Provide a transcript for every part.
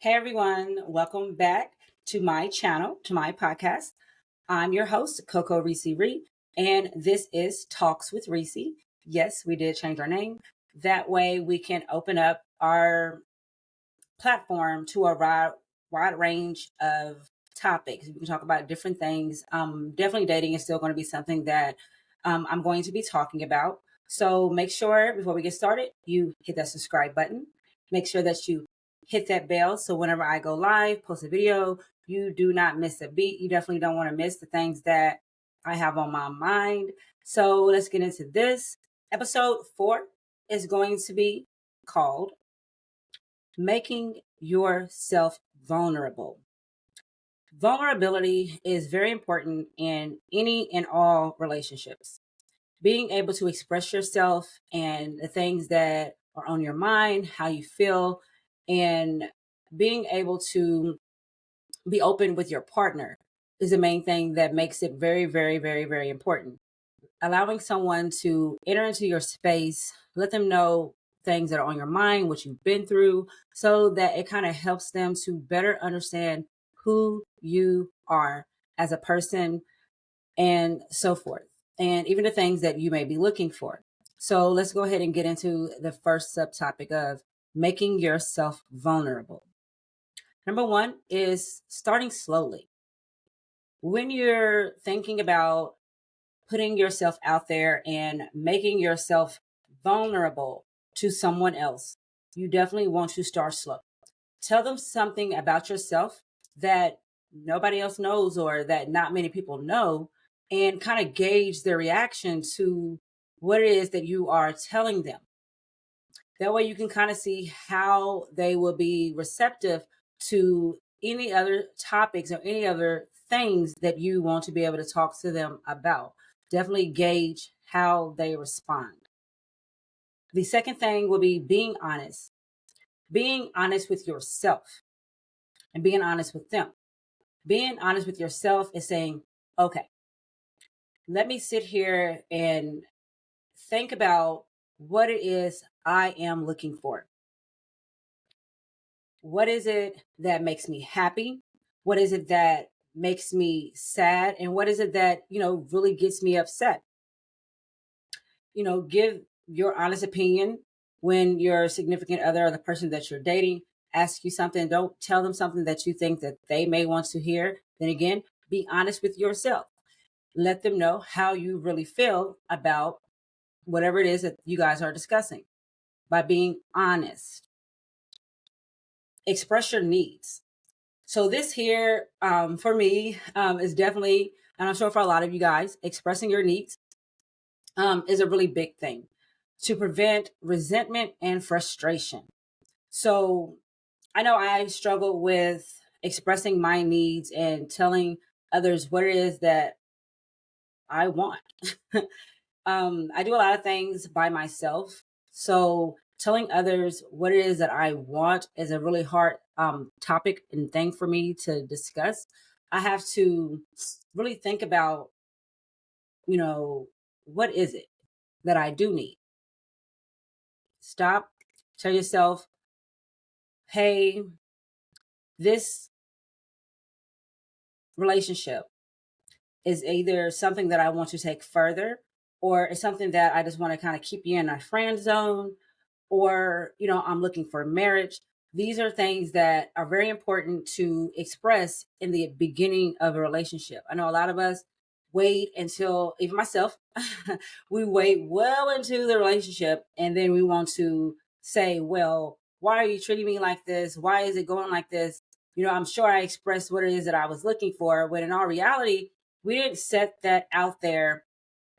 Hey everyone, welcome back to my channel, to my podcast. I'm your host, Coco Reese Ree, and this is Talks with Reese. Yes, we did change our name. That way we can open up our platform to a wide range of topics. We can talk about different things. Definitely dating is still going to be something that I'm going to be talking about. So make sure before we get started, you hit that subscribe button. Make sure that you hit that bell so whenever I go live, post a video, you do not miss a beat. You definitely don't want to miss the things that I have on my mind. So let's get into this. Episode 4 is going to be called Making Yourself Vulnerable. Vulnerability is very important in any and all relationships. Being able to express yourself and the things that are on your mind, how you feel, and being able to be open with your partner is the main thing that makes it very, very, very, very important. Allowing someone to enter into your space, let them know things that are on your mind, what you've been through, so that it kind of helps them to better understand who you are as a person and so forth, and even the things that you may be looking for. So let's go ahead and get into the first subtopic of making yourself vulnerable. Number one is starting slowly. When you're thinking about putting yourself out there and making yourself vulnerable to someone else, you definitely want to start slow. Tell them something about yourself that nobody else knows or that not many people know, and kind of gauge their reaction to what it is that you are telling them. That way you can kind of see how they will be receptive to any other topics or any other things that you want to be able to talk to them about. Definitely gauge how they respond. The second thing will be being honest. Being honest with yourself and being honest with them. Being honest with yourself is saying, okay, let me sit here and think about what it is I am looking for. What is it that makes me happy? What is it that makes me sad? And what is it that, really gets me upset? Give your honest opinion when your significant other or the person that you're dating asks you something. Don't tell them something that you think that they may want to hear. Then again, be honest with yourself. Let them know how you really feel about whatever it is that you guys are discussing by being honest. Express your needs. So this here, for me, is definitely, and I'm sure for a lot of you guys, expressing your needs is a really big thing to prevent resentment and frustration. So I know I struggle with expressing my needs and telling others what it is that I want. I do a lot of things by myself. So telling others what it is that I want is a really hard topic and thing for me to discuss. I have to really think about, you know, what is it that I do need? Stop, tell yourself, hey, this relationship is either something that I want to take further, or it's something that I just want to kind of keep you in a friend zone, or, I'm looking for marriage. These are things that are very important to express in the beginning of a relationship. I know a lot of us wait until, even myself, we wait well into the relationship and then we want to say, well, why are you treating me like this? Why is it going like this? I'm sure I expressed what it is that I was looking for, when in all reality, we didn't set that out there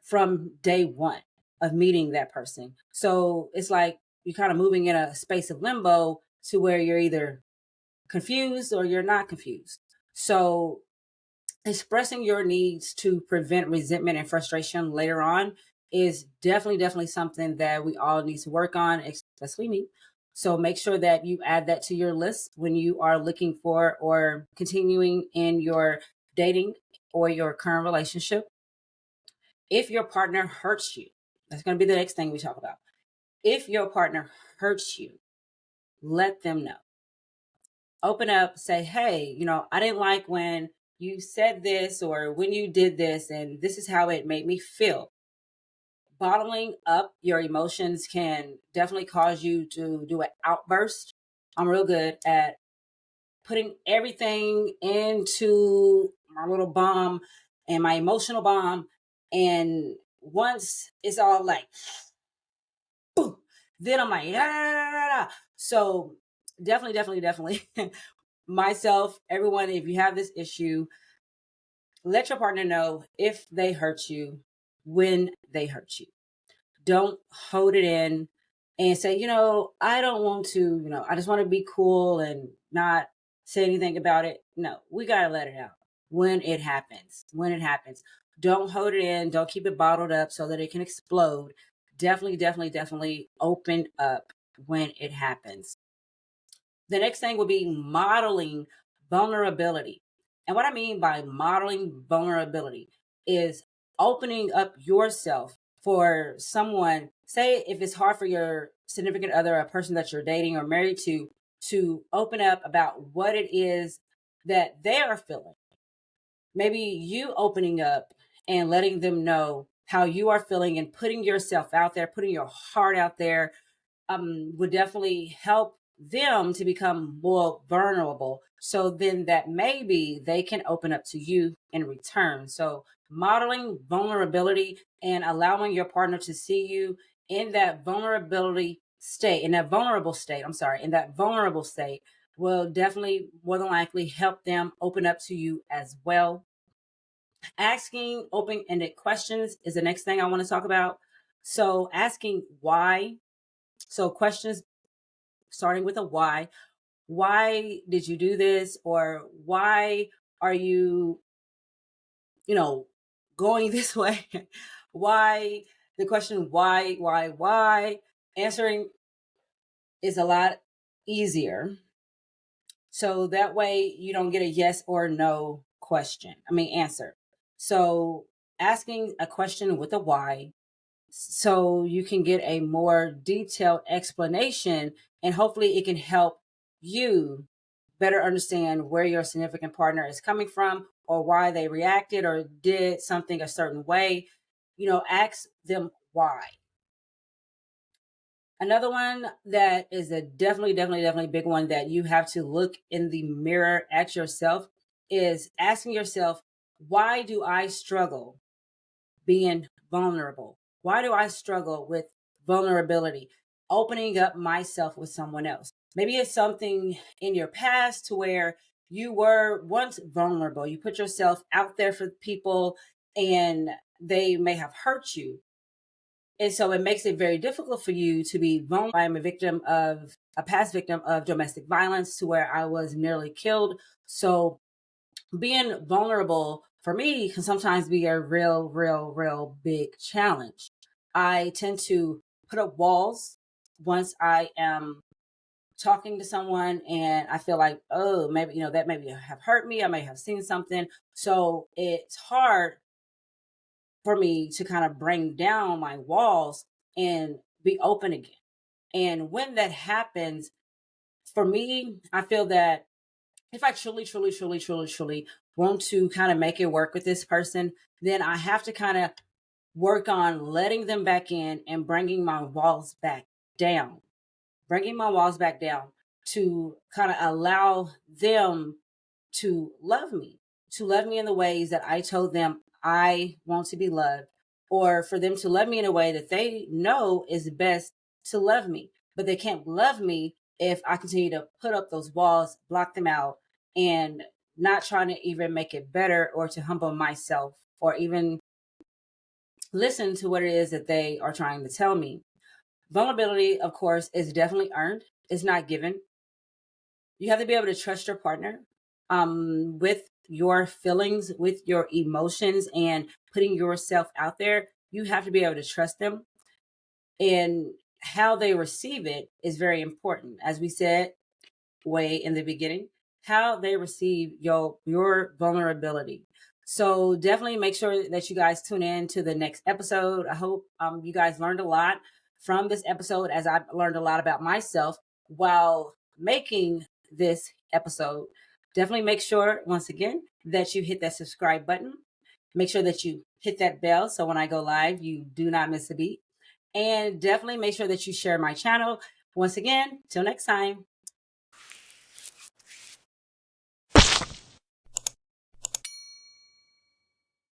from day one of meeting that person. So it's like you're kind of moving in a space of limbo to where you're either confused or you're not confused. So expressing your needs to prevent resentment and frustration later on is definitely something that we all need to work on, especially me. So make sure that you add that to your list when you are looking for or continuing in your dating or your current relationship. If your partner hurts you, that's going to be the next thing we talk about. If your partner hurts you, let them know. open up, say, hey, I didn't like when you said this or when you did this, and this is how it made me feel. Bottling up your emotions can definitely cause you to do an outburst. I'm real good at putting everything into my little bomb and my emotional bomb. And once it's all like, boom, then I'm like, "Ah, ah, ah, ah." So definitely, definitely, definitely myself, everyone, if you have this issue, let your partner know if they hurt you, when they hurt you. Don't hold it in and say, I don't want to, I just want to be cool and not say anything about it. No, we got to let it out when it happens. When it happens. Don't hold it in. Don't keep it bottled up so that it can explode. Definitely, definitely, definitely open up when it happens. The next thing would be modeling vulnerability. And what I mean by modeling vulnerability is opening up yourself for someone. Say if it's hard for your significant other, a person that you're dating or married to open up about what it is that they are feeling. Maybe you opening up and letting them know how you are feeling and putting yourself out there, putting your heart out there, would definitely help them to become more vulnerable. So then that maybe they can open up to you in return. So modeling vulnerability and allowing your partner to see you in that vulnerability state, in that vulnerable state will definitely more than likely help them open up to you as well. Asking open ended questions is the next thing I want to talk about. So asking why. So questions starting with a why. Why did you do this? Or why are you, you know, going this way? Why? The question why? Answering is a lot easier. So that way you don't get a yes or no answer. So asking a question with a why so you can get a more detailed explanation and hopefully it can help you better understand where your significant partner is coming from or why they reacted or did something a certain way. Ask them why. Another one that is a definitely, definitely, definitely big one that you have to look in the mirror at yourself is asking yourself, why do I struggle being vulnerable? Why do I struggle with vulnerability? Opening up myself with someone else. Maybe it's something in your past to where you were once vulnerable. You put yourself out there for people and they may have hurt you. And so it makes it very difficult for you to be vulnerable. I'm a past victim of domestic violence to where I was nearly killed. So being vulnerable for me can sometimes be a real, real, real big challenge. I tend to put up walls once I am talking to someone and I feel like, oh, maybe, that maybe have hurt me. I may have seen something. So it's hard for me to kind of bring down my walls and be open again. And when that happens, for me, I feel that if I truly, truly, truly, truly, truly want to kind of make it work with this person, then I have to kind of work on letting them back in and bringing my walls back down to kind of allow them to love me in the ways that I told them I want to be loved, or for them to love me in a way that they know is best to love me. But they can't love me if I continue to put up those walls, block them out, and not trying to even make it better or to humble myself or even listen to what it is that they are trying to tell me. Vulnerability, of course, is definitely earned, it's not given. You have to be able to trust your partner with your feelings, with your emotions, and putting yourself out there. You have to be able to trust them, and how they receive it is very important. As we said way in the beginning, how they receive your vulnerability. So definitely make sure that you guys tune in to the next episode. I hope you guys learned a lot from this episode, as I learned a lot about myself while making this episode. Definitely make sure, once again, that you hit that subscribe button. Make sure that you hit that bell so when I go live, you do not miss a beat. And definitely make sure that you share my channel. Once again, till next time.